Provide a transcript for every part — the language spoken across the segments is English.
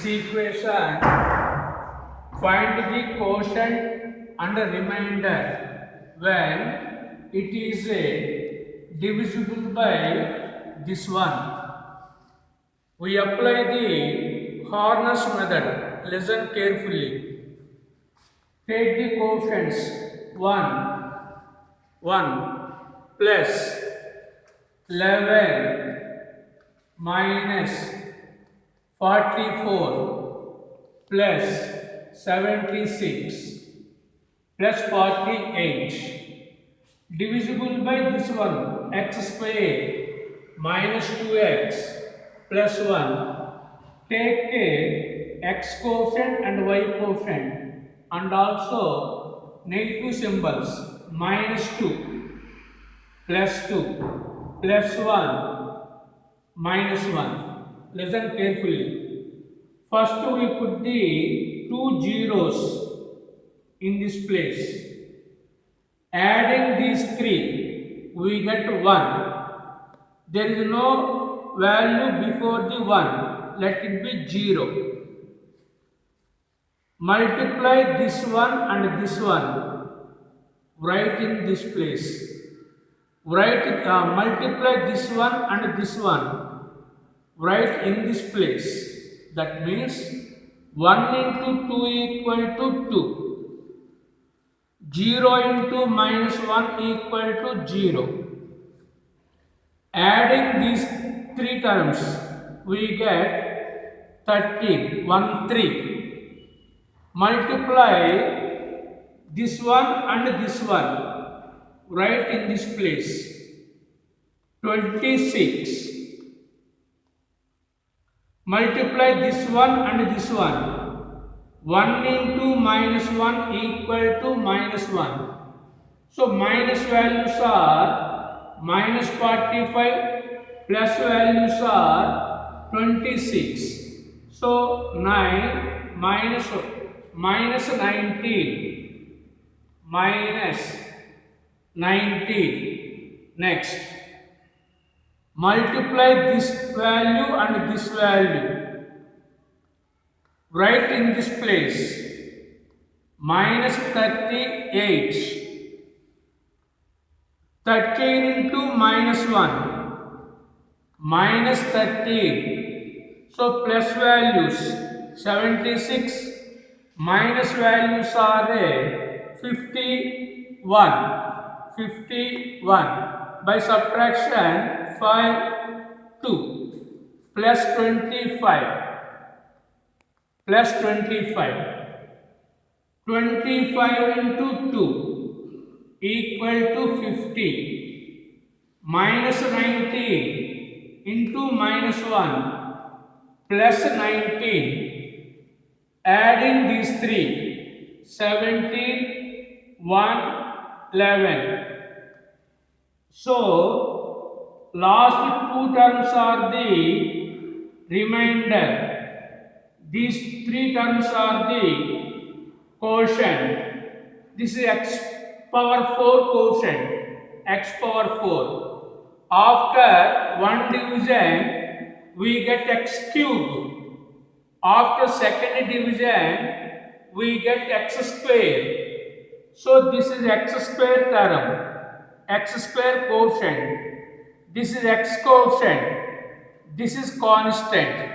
This equation, find the quotient and the remainder when it is divisible by this one. We apply the Harness method. Listen carefully. Take the coefficients 1 plus 11 minus 44 plus 76 plus 48 divisible by this one, x square minus 2x plus 1. Take x coefficient and y coefficient and also negative symbols, minus 2 plus 2 plus 1 minus 1. Listen carefully. First we put the two zeros in this place. Adding these three, we get 1. There is no value before the 1. Let it be 0. Multiply this one and this one. Write in this place. Multiply this one and this one. Write in this place. That means 1 into 2 equal to 2. 0 into minus 1 equal to 0. Adding these three terms, we get 13. 1, 3. Multiply this one and this one. Write in this place. 26. Multiply this one and this one. 1 into minus 1 equal to minus 1. So minus values are minus 45, plus values are 26. So 9 minus 19. Minus 19. Next. Multiply this value and this value. Write in this place. Minus 38. 13 into minus 1. Minus 13. So plus values 76. Minus values are 51. 51. By subtraction 5, 2 plus 25 plus 25. 25 into 2 equal to 50. Minus 19 into minus 1 plus 19. Adding these three, 17, 1, 11. So, last two terms are the remainder. These three terms are the quotient. This is x power 4 quotient. X power 4. After one division, we get x cube. After second division, we get x square. So, this is x square term. X square quotient. This is x coefficient. This is constant.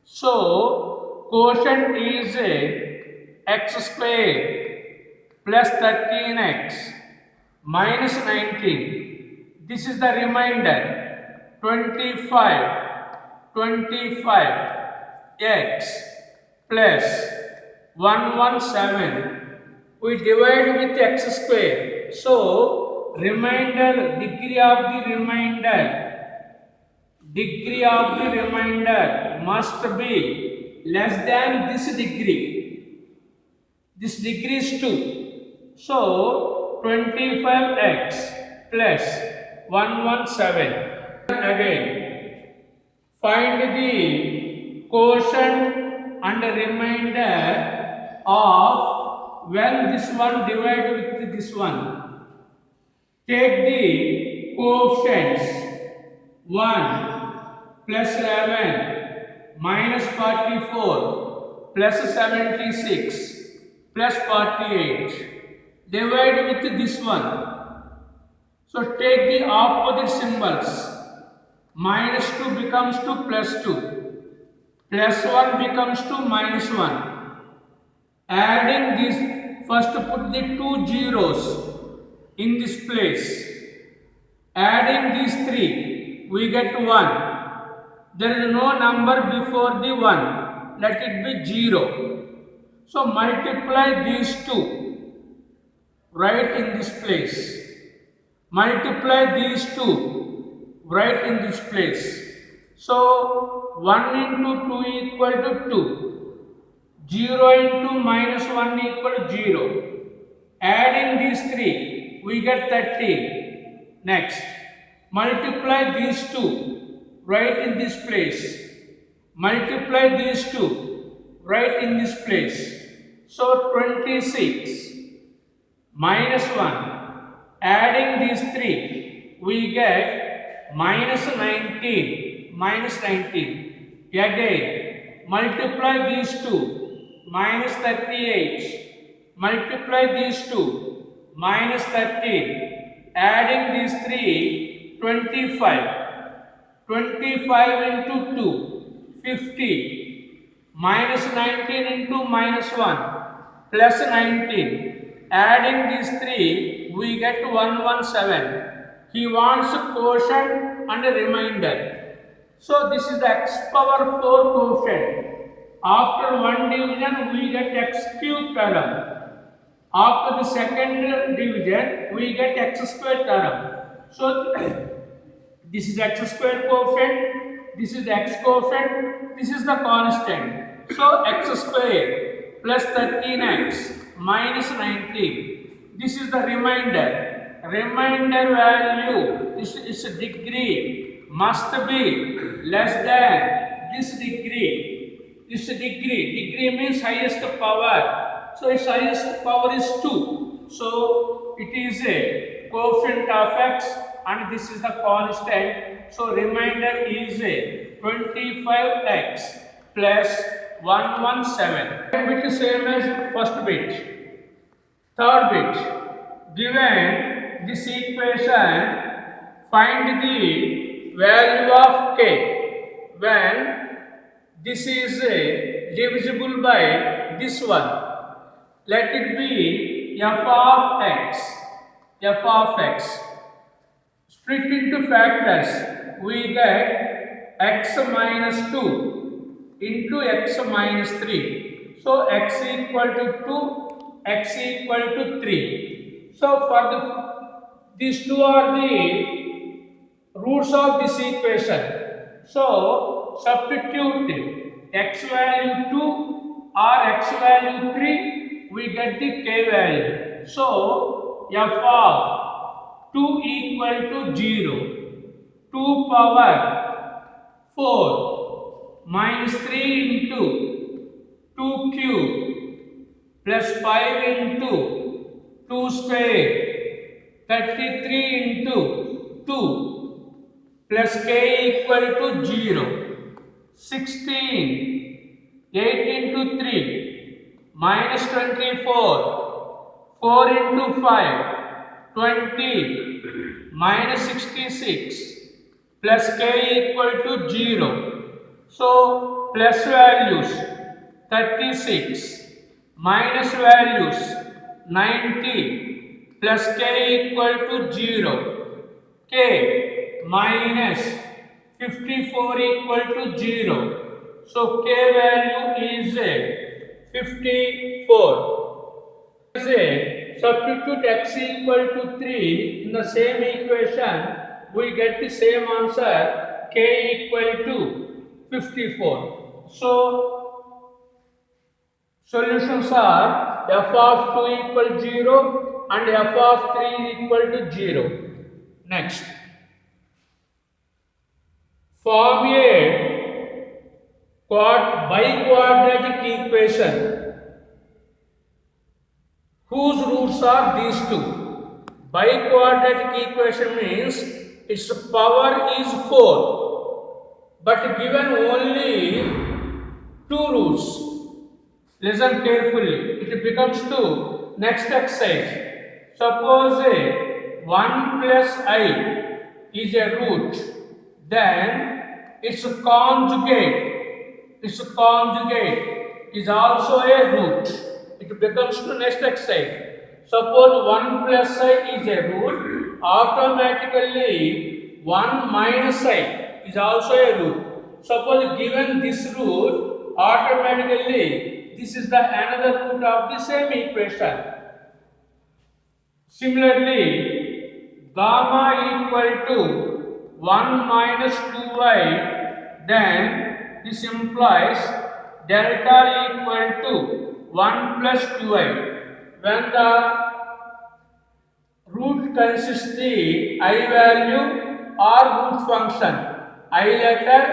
So, quotient is x square plus 13x minus 19. This is the remainder. 25 x plus 117. We divide with x square. So, remainder, degree of the remainder must be less than this degree. This degree is 2. So 25x plus 117. Again, find the quotient and remainder of when this one divided with this one. Take the coefficients 1 plus 11 minus 44 plus 76 plus 48. Divide with this one. So take the opposite symbols. Minus 2 becomes to plus 2. Plus 1 becomes to minus 1. Adding this, first put the two zeros in this place. Adding these three, we get 1. There is no number before the 1. Let it be 0. So multiply these two right in this place. Multiply these two right in this place. So 1 into 2 equal to 2. 0 into minus 1 equal to 0. Adding these three, we get 13. Next, multiply these two right in this place. Multiply these two right in this place. So 26 minus 1. Adding these three, we get minus 19. Minus 19. Again, multiply these two. Minus 38. Multiply these two. Minus 13. Adding these three, 25. 25 into 2, 50. Minus 19 into minus 1, plus 19. Adding these three, we get 117. He wants a quotient and a remainder. So this is the x power 4 quotient. After one division, we get x cube term. After the second division, we get x square term. So this is x square quotient, this is the x quotient, this is the constant. So x square plus 13x minus 19. This is the remainder. Remainder value, this is degree, must be less than this degree. This degree. Degree means highest power. So its highest power is 2. So it is a coefficient of x and this is the constant. So remainder is a 25x plus 117. Bit is same as first bit. Third bit. Given this equation, find the value of k when this is divisible by this one. Let it be f of x. F of x. Split into factors. We get x minus 2 into x minus 3. So x equal to 2, x equal to 3. So for these two are the roots of this equation. So substitute x value 2 or x value 3, we get the k value. So f of 2 equal to 0. 2 power 4 minus 3 into 2 cube plus 5 into 2 square 33 into 2 plus k equal to 0. 16 8 into 3 minus 24 4 into 5 20 minus 66 plus k equal to 0. So plus values 36 minus values 90 plus k equal to 0. K minus 54 equal to 0. So k value is 54. Substitute x equal to 3 in the same equation, we get the same answer, k equal to 54. So solutions are f of 2 equal 0 and f of 3 equal to 0. Next, form a biquadratic equation whose roots are these two. Biquadratic equation means its power is 4, but given only two roots. Listen carefully. It becomes 2. Next exercise. Suppose 1 plus I is a root. Then its conjugate is also a root. It becomes to next exercise. Suppose 1 plus I is a root. Automatically 1 minus I is also a root. Suppose given this root, automatically this is the another root of the same equation. Similarly, gamma equal to 1 minus 2i, then this implies delta equal to 1 plus 2i. When the root consists the I value or root function, I letter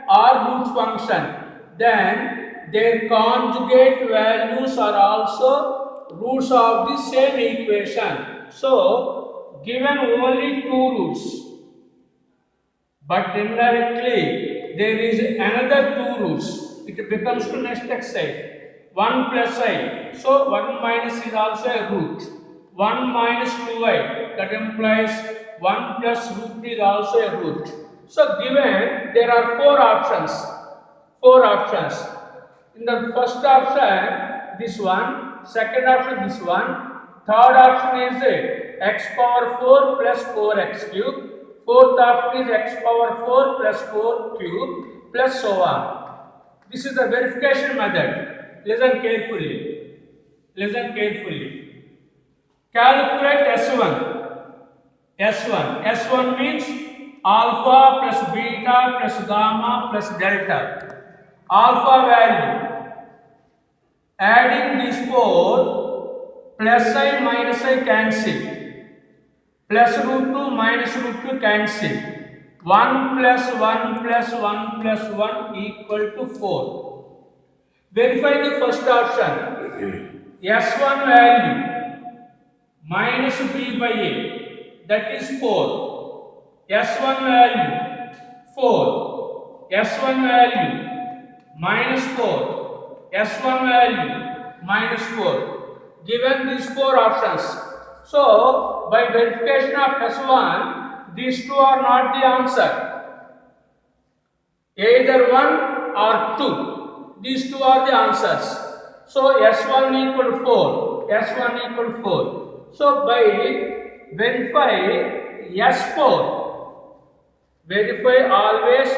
or root function, then their conjugate values are also roots of the same equation. So, given only two roots, but indirectly there is another two roots. It becomes to next exercise. 1 plus I. So, 1 minus is also a root. 1 minus 2i, that implies 1 plus root is also a root. So, given there are four options. In the first option, this one. Second option, this one. Third option is x power 4 plus 4x cube. Fourth option is x power 4 plus 4 cube plus so on. This is the verification method. Listen carefully. Calculate S1. S1 means alpha plus beta plus gamma plus delta. Alpha value. Adding these four, plus I minus I cancel. Plus root 2 minus root 2 cancel. 1 plus 1 plus 1 plus 1 equal to 4. Verify the first option. S1 value minus b by a, that is 4. S1 value 4. S1 value minus 4. S1 value minus 4. Given these four options. So, by verification of S1, these two are not the answer. Either 1 or 2. These two are the answers. So, S1 equal to 4. S1 equal to 4. So, by verify S4, verify always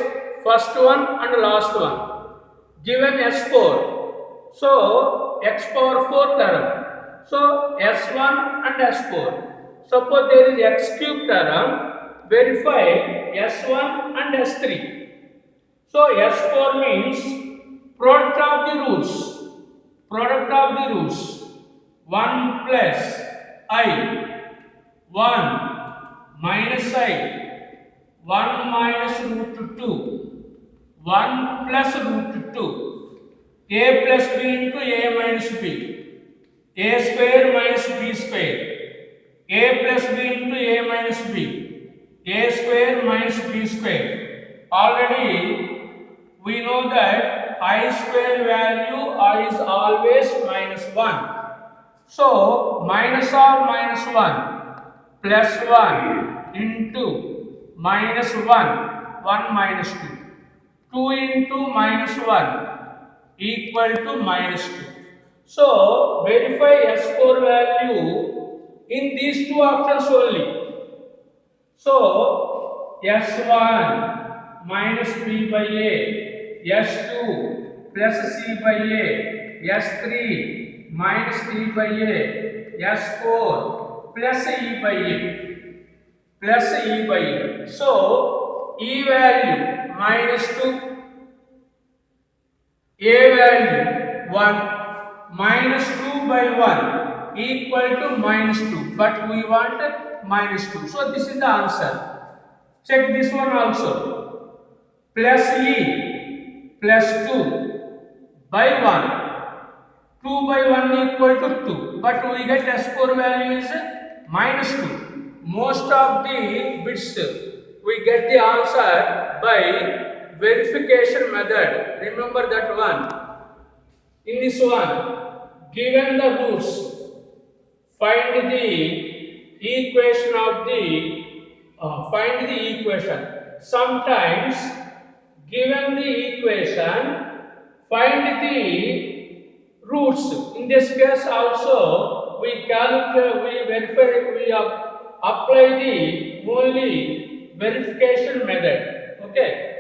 first one and last one. Given S4, so x power 4 term. So, S1 and S4. Suppose there is x cube term, verify S1 and S3. So, S4 means product of the roots. 1 plus I, 1 minus I, 1 minus root 2, 1 plus root 2, a plus b into a minus b, a square minus b square, a plus b into a minus b, a square minus b square. Already we know that I square value is always minus 1. So, minus of minus 1 plus 1 into minus 1, 1 minus 2. 2 into minus 1 equal to minus 2. So, verify S4 value in these two options only. So, S1 minus b by a, S2 plus c by a, S3 minus d by a, S4 plus e by a. So, e value minus 2, a value 1, minus 2 by 1 equal to minus 2, but we want minus 2. So, this is the answer. Check this one also. Plus e plus 2 by 1. 2 by 1 equal to 2, but we get S4 value is minus 2. Most of the bits we get the answer by verification method. Remember that one. In this one, given the roots, find the equation of the find the equation. Sometimes given the equation, find the roots. In this case also we calculate, we verify, we apply the only verification method. Okay.